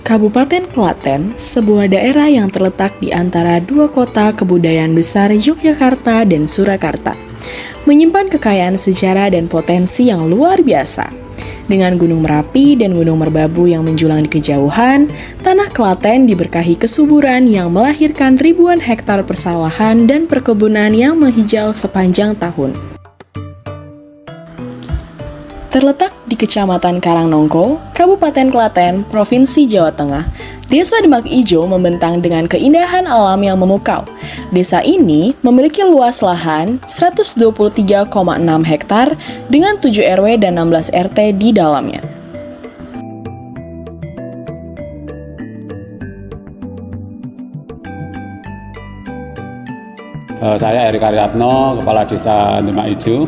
Kabupaten Klaten, sebuah daerah yang terletak di antara dua kota kebudayaan besar Yogyakarta dan Surakarta, menyimpan kekayaan sejarah dan potensi yang luar biasa. Dengan Gunung Merapi dan Gunung Merbabu yang menjulang di kejauhan, tanah Klaten diberkahi kesuburan yang melahirkan ribuan hektar persawahan dan perkebunan yang menghijau sepanjang tahun. Terletak di Kecamatan Karangnongko, Kabupaten Klaten, Provinsi Jawa Tengah, Desa Demak Ijo membentang dengan keindahan alam yang memukau. Desa ini memiliki luas lahan 123,6 hektar dengan 7 RW dan 16 RT di dalamnya. Saya Erik Aryatno, Kepala Desa Demak Ijo.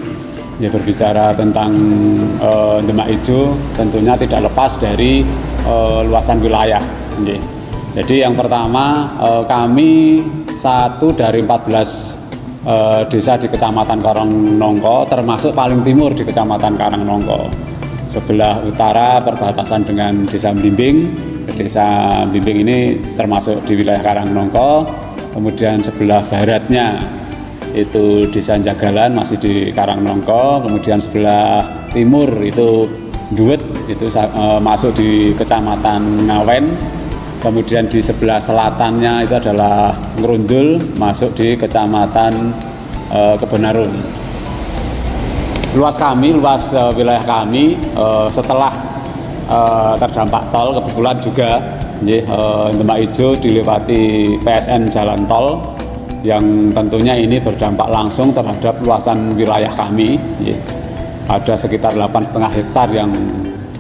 Ya, berbicara tentang Demak Ijo tentunya tidak lepas dari luasan wilayah. Jadi yang pertama, kami satu dari 14 desa di Kecamatan Karangnongko, termasuk paling timur di Kecamatan Karangnongko. Sebelah utara perbatasan dengan Desa Blimbing. Desa Blimbing ini termasuk di wilayah Karangnongko. Kemudian sebelah baratnya itu Desa Jagalan masih di Karangnongko, kemudian sebelah timur itu Duet, itu masuk di Kecamatan Ngawen, kemudian di sebelah selatannya itu adalah Ngerundul, masuk di Kecamatan Kebenarum. Luas wilayah kami setelah terdampak tol, kebetulan juga Demak Ijo dilewati PSN Jalan Tol, yang tentunya ini berdampak langsung terhadap luasan wilayah kami. Ada sekitar 8,5 hektar yang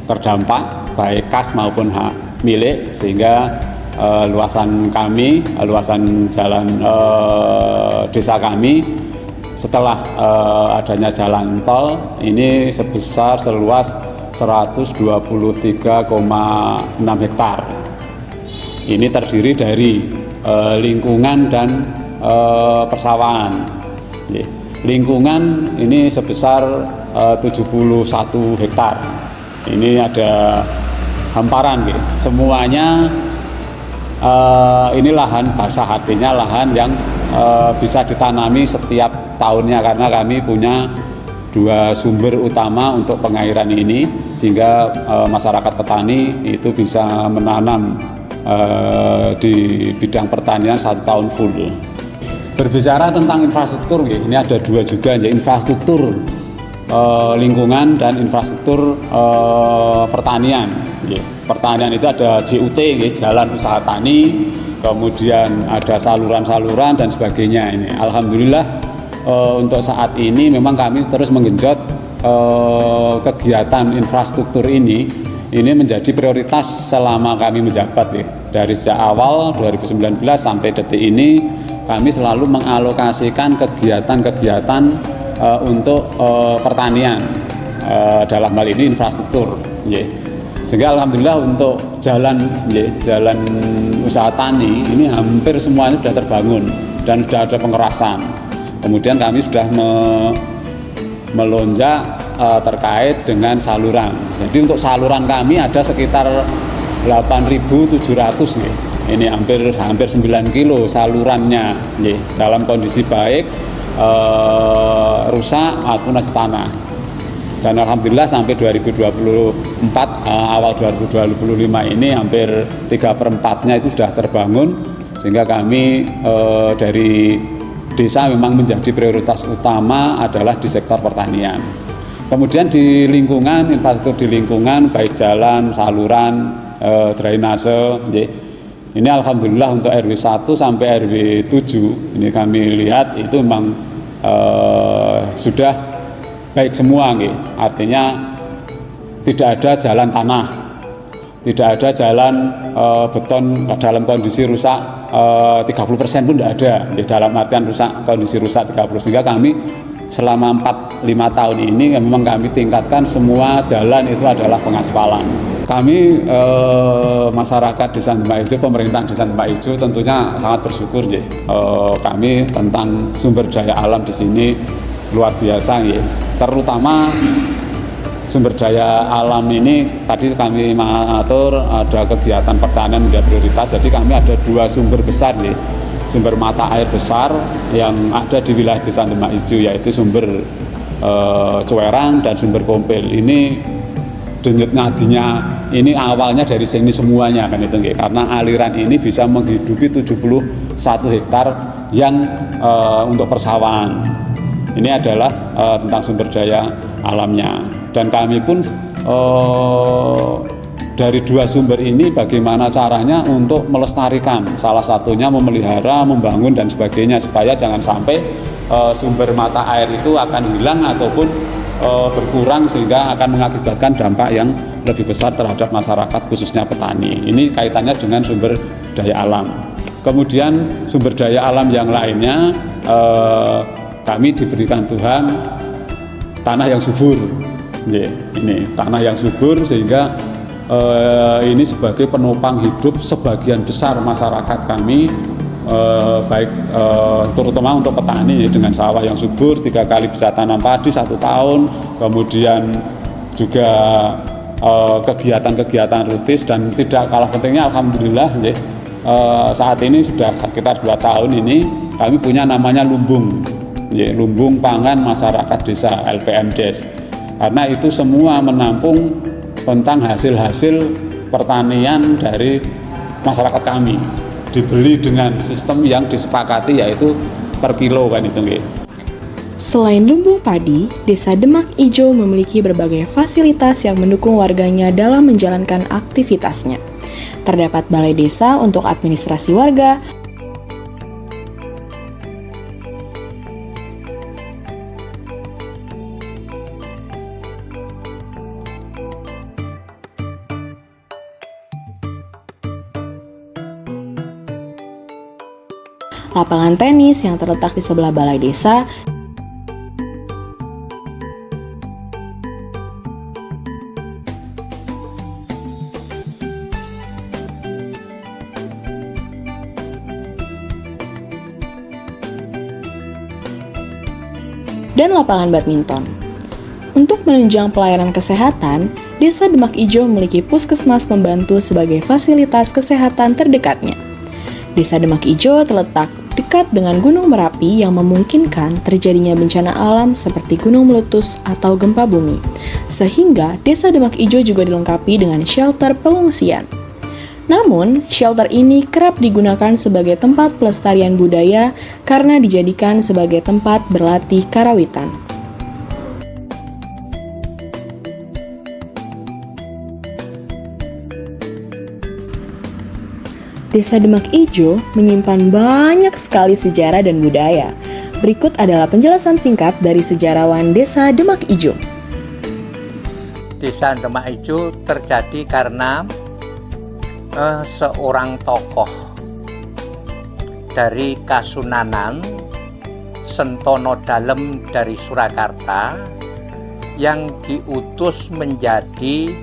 terdampak baik kas maupun hak milik, sehingga luasan jalan desa kami setelah adanya jalan tol ini seluas 123,6 hektar. Ini terdiri dari lingkungan dan persawahan. Lingkungan ini sebesar 71 hektar. Ini ada hamparan, semuanya ini lahan basah, artinya lahan yang bisa ditanami setiap tahunnya, karena kami punya 2 sumber utama untuk pengairan ini, sehingga masyarakat petani itu bisa menanam di bidang pertanian 1 tahun full. Berbicara tentang infrastruktur, ini ada 2 juga, infrastruktur lingkungan dan infrastruktur pertanian. Pertanian itu ada JUT, Jalan Usaha Tani, kemudian ada saluran-saluran dan sebagainya. Ini alhamdulillah untuk saat ini memang kami terus menggenjot kegiatan infrastruktur ini menjadi prioritas selama kami menjabat. Dari sejak awal 2019 sampai detik ini kami selalu mengalokasikan kegiatan-kegiatan untuk pertanian, dalam hal ini infrastruktur. Sehingga alhamdulillah untuk jalan usaha tani ini hampir semuanya sudah terbangun dan sudah ada pengerasan. Kemudian kami sudah melonjak terkait dengan saluran. Jadi untuk saluran kami ada sekitar 8.700 nih. Ini hampir 9 kilo salurannya, dalam kondisi baik, rusak maupun tanah. Dan alhamdulillah sampai 2024 awal 2025 ini hampir 3/4-nya itu sudah terbangun, sehingga kami dari desa memang menjadi prioritas utama adalah di sektor pertanian. Kemudian di lingkungan, infrastruktur di lingkungan baik jalan, saluran, drainase, ini alhamdulillah untuk RW 1 sampai RW 7 ini kami lihat itu memang sudah baik semua, artinya tidak ada jalan tanah, tidak ada jalan beton dalam kondisi rusak 30% pun tidak ada, dalam artian kondisi rusak 30%, sehingga kami selama 4-5 tahun ini memang kami tingkatkan semua jalan itu adalah pengaspalan. Kami masyarakat Desa Demak Ijo, pemerintahan Desa Demak Ijo tentunya sangat bersyukur. Kami tentang sumber daya alam di sini luar biasa, terutama sumber daya alam ini tadi kami mengatur ada kegiatan pertanian menjadi prioritas, jadi kami ada 2 sumber besar nih, sumber mata air besar yang ada di wilayah Desa Demak Ijo, yaitu sumber Cuerang dan sumber Kompil. Ini denyut nadinya ini awalnya dari sini semuanya kan itu, karena aliran ini bisa menghidupi 71 hektar yang untuk persawahan. Ini adalah tentang sumber daya alamnya, dan kami pun dari 2 sumber ini bagaimana caranya untuk melestarikan, salah satunya memelihara, membangun dan sebagainya, supaya jangan sampai sumber mata air itu akan hilang ataupun berkurang sehingga akan mengakibatkan dampak yang lebih besar terhadap masyarakat khususnya petani. Ini kaitannya dengan sumber daya alam. Kemudian sumber daya alam yang lainnya, kami diberikan Tuhan tanah yang subur. Ini tanah yang subur sehingga ini sebagai penopang hidup sebagian besar masyarakat kami, baik terutama untuk petani dengan sawah yang subur, 3 kali bisa tanam padi 1 tahun, kemudian juga kegiatan-kegiatan rutin, dan tidak kalah pentingnya alhamdulillah saat ini sudah sekitar 2 tahun ini kami punya namanya lumbung. Lumbung pangan masyarakat desa LPMDes, karena itu semua menampung tentang hasil-hasil pertanian dari masyarakat kami, dibeli dengan sistem yang disepakati yaitu per kilo kan itu. Selain lumbung padi, Desa Demak Ijo memiliki berbagai fasilitas yang mendukung warganya dalam menjalankan aktivitasnya. Terdapat balai desa untuk administrasi warga, lapangan tenis yang terletak di sebelah balai desa, dan lapangan badminton. Untuk menunjang pelayanan kesehatan, Desa Demak Ijo memiliki puskesmas pembantu sebagai fasilitas kesehatan terdekatnya. Desa Demak Ijo terletak dekat dengan Gunung Merapi yang memungkinkan terjadinya bencana alam seperti gunung meletus atau gempa bumi. Sehingga Desa Demak Ijo juga dilengkapi dengan shelter pengungsian. Namun, shelter ini kerap digunakan sebagai tempat pelestarian budaya karena dijadikan sebagai tempat berlatih karawitan. Desa Demak Ijo menyimpan banyak sekali sejarah dan budaya. Berikut adalah penjelasan singkat dari sejarawan Desa Demak Ijo. Desa Demak Ijo terjadi karena seorang tokoh dari Kasunanan, Sentono Dalem dari Surakarta, yang diutus menjadi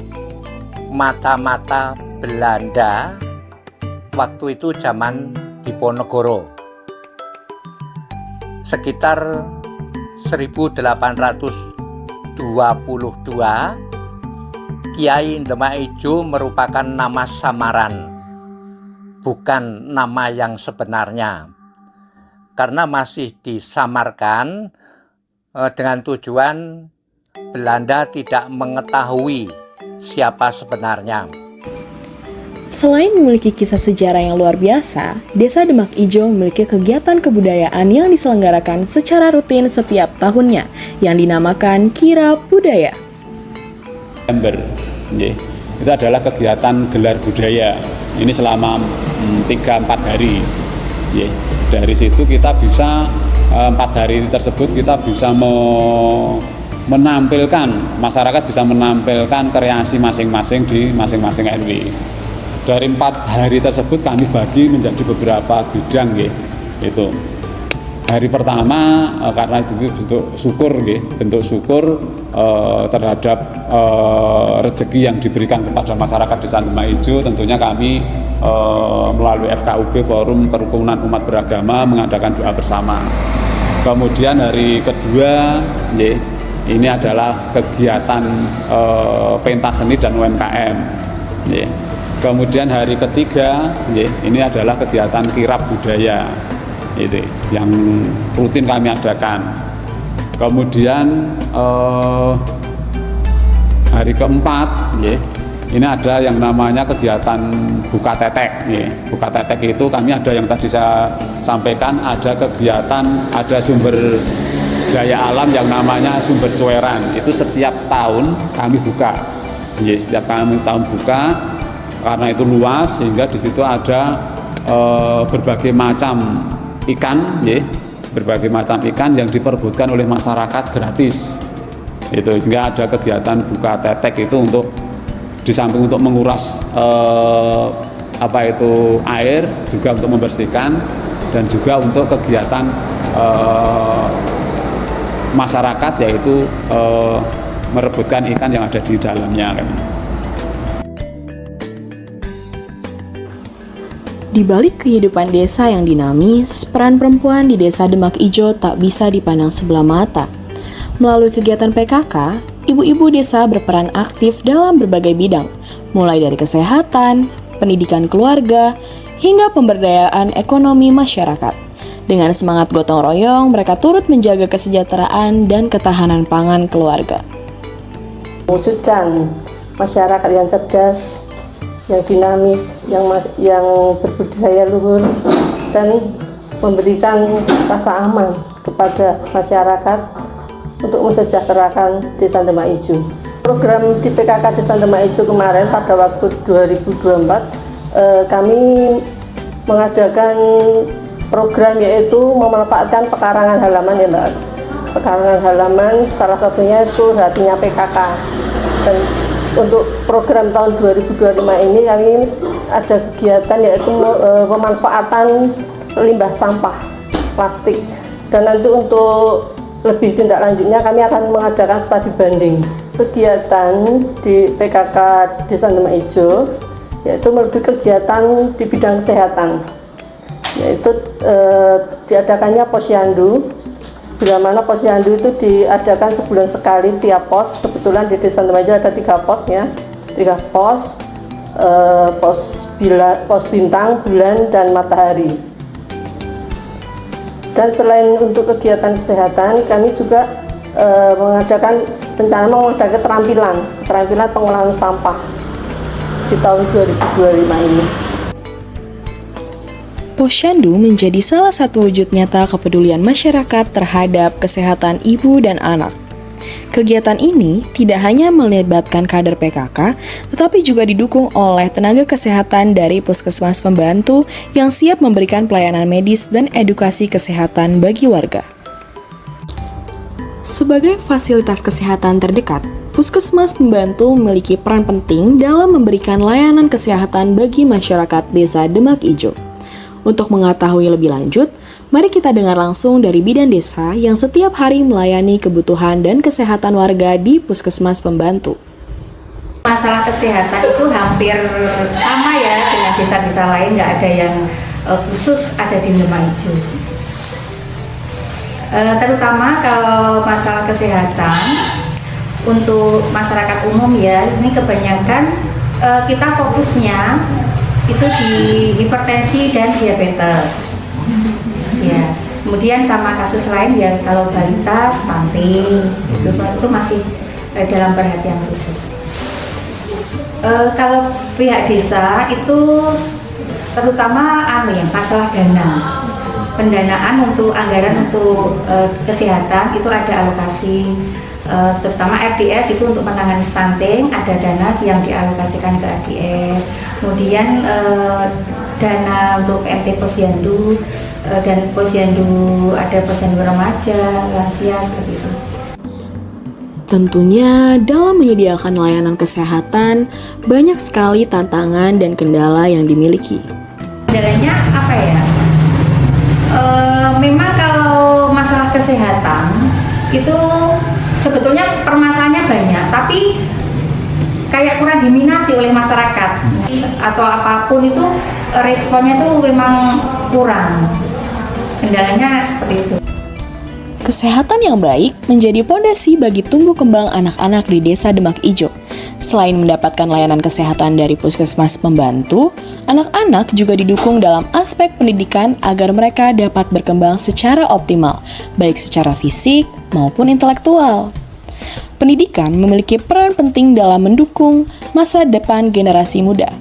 mata-mata Belanda waktu itu zaman Diponegoro. Sekitar 1822, Kiai Demak Ijo merupakan nama samaran, bukan nama yang sebenarnya, karena masih disamarkan dengan tujuan Belanda tidak mengetahui siapa sebenarnya. Selain memiliki kisah sejarah yang luar biasa, Desa Demak Ijo memiliki kegiatan kebudayaan yang diselenggarakan secara rutin setiap tahunnya, yang dinamakan Kira Budaya. Itu adalah kegiatan gelar budaya. Ini selama 3-4 hari. Dari situ kita bisa 4 hari tersebut kita bisa menampilkan, masyarakat bisa menampilkan kreasi masing-masing di masing-masing RW. Dari 4 hari tersebut kami bagi menjadi beberapa bidang, itu. Hari pertama karena itu bentuk syukur terhadap rezeki yang diberikan kepada masyarakat Desa Demak Ijo, tentunya kami melalui FKUB Forum Kerukunan Umat Beragama mengadakan doa bersama. Kemudian hari kedua ini adalah kegiatan pentas seni dan UMKM. Kemudian hari ketiga ini adalah kegiatan kirab budaya yang rutin kami adakan. Kemudian hari keempat ini ada yang namanya kegiatan buka tetek. Buka tetek itu kami ada yang tadi saya sampaikan, ada kegiatan, ada sumber daya alam yang namanya sumber cueran. Itu setiap tahun kami buka. Setiap kami tahun buka, karena itu luas sehingga di situ ada berbagai macam ikan, berbagai macam ikan yang diperebutkan oleh masyarakat gratis. Itu sehingga ada kegiatan buka tetek itu untuk di samping untuk menguras air, juga untuk membersihkan dan juga untuk kegiatan masyarakat, yaitu merebutkan ikan yang ada di dalamnya. Di balik kehidupan desa yang dinamis, peran perempuan di Desa Demak Ijo tak bisa dipandang sebelah mata. Melalui kegiatan PKK, ibu-ibu desa berperan aktif dalam berbagai bidang, mulai dari kesehatan, pendidikan keluarga, hingga pemberdayaan ekonomi masyarakat. Dengan semangat gotong royong, mereka turut menjaga kesejahteraan dan ketahanan pangan keluarga. Mewujudkan masyarakat yang cerdas, yang dinamis, yang berbudaya luhur, dan memberikan rasa aman kepada masyarakat untuk mensejahterakan Desa Demak Ijo. Program di PKK Desa Demak Ijo kemarin pada waktu 2024 kami mengadakan program yaitu memanfaatkan pekarangan halaman ya Mbak. Pekarangan halaman salah satunya itu hatinya PKK. Dan untuk program tahun 2025 ini kami ada kegiatan yaitu pemanfaatan limbah sampah plastik. Dan nanti untuk lebih tindak lanjutnya kami akan mengadakan studi banding kegiatan di PKK Desa Demak Ijo, yaitu lebih kegiatan di bidang kesehatan, yaitu diadakannya posyandu, bila mana posyandu itu diadakan sebulan sekali tiap pos. Kebetulan di Desa Demak Ijo ada 3 posnya, 3 pos, pos bintang, bulan, dan matahari. Dan selain untuk kegiatan kesehatan, kami juga mengadakan keterampilan pengolahan sampah di tahun 2025 ini. Posyandu menjadi salah satu wujud nyata kepedulian masyarakat terhadap kesehatan ibu dan anak. Kegiatan ini tidak hanya melibatkan kader PKK, tetapi juga didukung oleh tenaga kesehatan dari puskesmas pembantu yang siap memberikan pelayanan medis dan edukasi kesehatan bagi warga. Sebagai fasilitas kesehatan terdekat, puskesmas pembantu memiliki peran penting dalam memberikan layanan kesehatan bagi masyarakat Desa Demak Ijo. Untuk mengetahui lebih lanjut, mari kita dengar langsung dari bidan desa yang setiap hari melayani kebutuhan dan kesehatan warga di puskesmas pembantu. Masalah kesehatan itu hampir sama ya dengan desa-desa lain, nggak ada yang khusus ada di Demak Ijo. Terutama kalau masalah kesehatan untuk masyarakat umum ya, ini kebanyakan kita fokusnya itu di hipertensi dan diabetes. Ya, kemudian sama kasus lain ya kalau balita, stunting itu masih dalam perhatian khusus. Kalau pihak desa itu terutama masalah dana, pendanaan untuk anggaran untuk kesehatan itu ada alokasi, terutama RDS itu untuk menangani stunting ada dana yang dialokasikan ke RDS. Kemudian dana untuk PMT posyandu dan posyandu, ada posyandu remaja, lansia, seperti itu. Tentunya dalam menyediakan layanan kesehatan, banyak sekali tantangan dan kendala yang dimiliki. Kendalanya apa ya? Memang kalau masalah kesehatan itu sebetulnya permasalahannya banyak, tapi kayak kurang diminati oleh masyarakat atau apapun itu responnya tuh memang kurang. Kendalanya seperti itu. Kesehatan yang baik menjadi pondasi bagi tumbuh kembang anak-anak di Desa Demak Ijo. Selain mendapatkan layanan kesehatan dari puskesmas pembantu, anak-anak juga didukung dalam aspek pendidikan agar mereka dapat berkembang secara optimal, baik secara fisik maupun intelektual. Pendidikan memiliki peran penting dalam mendukung masa depan generasi muda.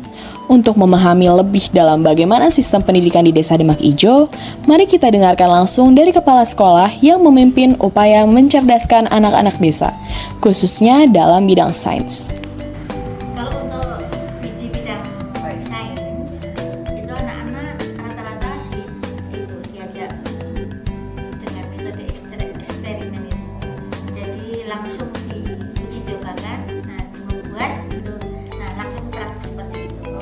Untuk memahami lebih dalam bagaimana sistem pendidikan di Desa Demak Ijo, mari kita dengarkan langsung dari kepala sekolah yang memimpin upaya mencerdaskan anak-anak desa, khususnya dalam bidang sains. Kalau untuk di bidang sains, itu anak-anak rata-rata diajak dengan metode eksperimen itu. Jadi langsung diuji cobakan, membuat itu, langsung praktik seperti itu.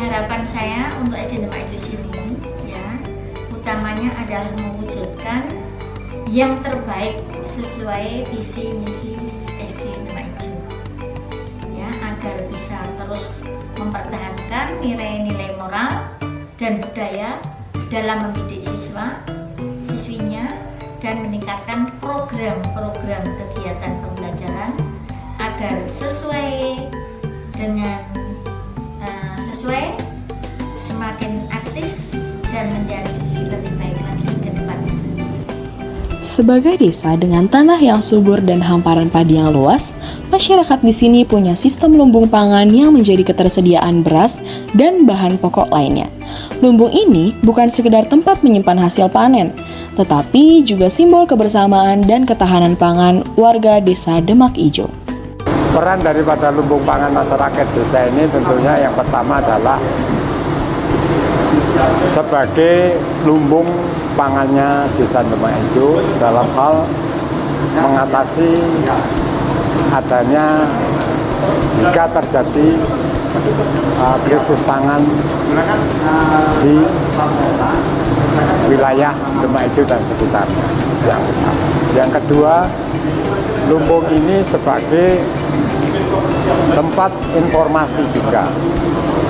Harapan saya untuk SD Demak Ijo sini, ya, utamanya adalah mewujudkan yang terbaik sesuai visi misi SD Demak Ijo, ya, agar bisa terus mempertahankan nilai-nilai moral dan budaya dalam mendidik siswinya dan meningkatkan program-program kegiatan pembelajaran agar sesuai semakin aktif dan menjadi lebih baik lagi ke depannya. Sebagai desa dengan tanah yang subur dan hamparan padi yang luas, masyarakat di sini punya sistem lumbung pangan yang menjadi ketersediaan beras dan bahan pokok lainnya. Lumbung ini bukan sekedar tempat menyimpan hasil panen, tetapi juga simbol kebersamaan dan ketahanan pangan warga Desa Demak Ijo. Peran daripada lumbung pangan masyarakat desa ini tentunya yang pertama adalah sebagai lumbung pangannya Desa Demak Ijo dalam hal mengatasi adanya jika terjadi krisis pangan di wilayah Demak Ijo dan sekitarnya. Yang kedua, lumbung ini sebagai tempat informasi juga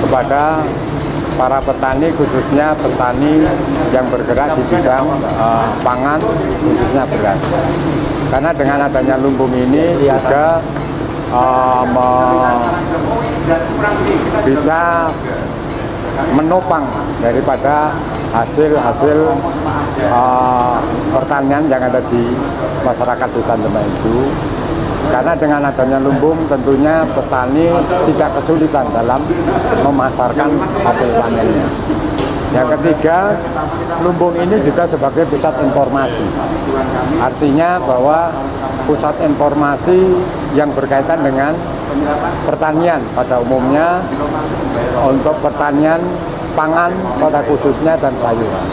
kepada para petani, khususnya petani yang bergerak di bidang pangan, khususnya beras. Karena dengan adanya lumbung ini juga bisa menopang daripada hasil-hasil pertanian yang ada di masyarakat Desa Demak Ijo. Karena dengan adanya lumbung tentunya petani tidak kesulitan dalam memasarkan hasil panennya. Yang ketiga, lumbung ini juga sebagai pusat informasi. Artinya bahwa pusat informasi yang berkaitan dengan pertanian pada umumnya, untuk pertanian pangan pada khususnya dan sayuran.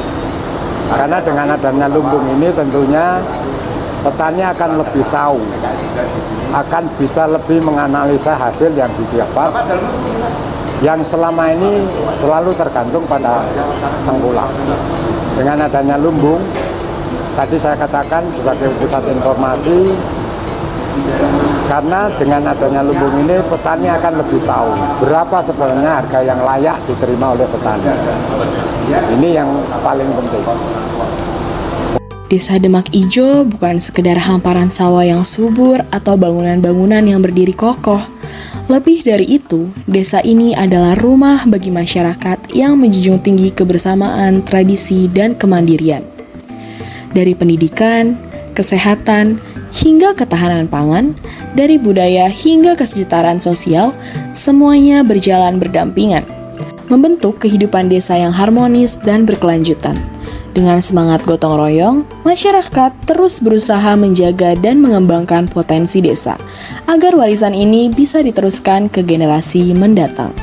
Karena dengan adanya lumbung ini tentunya petani akan lebih tahu, akan bisa lebih menganalisa hasil yang didapat, yang selama ini selalu tergantung pada tengkulak. Dengan adanya lumbung, tadi saya katakan sebagai pusat informasi, karena dengan adanya lumbung ini petani akan lebih tahu berapa sebenarnya harga yang layak diterima oleh petani. Ini yang paling penting. Desa Demak Ijo bukan sekedar hamparan sawah yang subur atau bangunan-bangunan yang berdiri kokoh. Lebih dari itu, desa ini adalah rumah bagi masyarakat yang menjunjung tinggi kebersamaan, tradisi, dan kemandirian. Dari pendidikan, kesehatan, hingga ketahanan pangan, dari budaya hingga kesejahteraan sosial, semuanya berjalan berdampingan, membentuk kehidupan desa yang harmonis dan berkelanjutan. Dengan semangat gotong royong, masyarakat terus berusaha menjaga dan mengembangkan potensi desa, agar warisan ini bisa diteruskan ke generasi mendatang.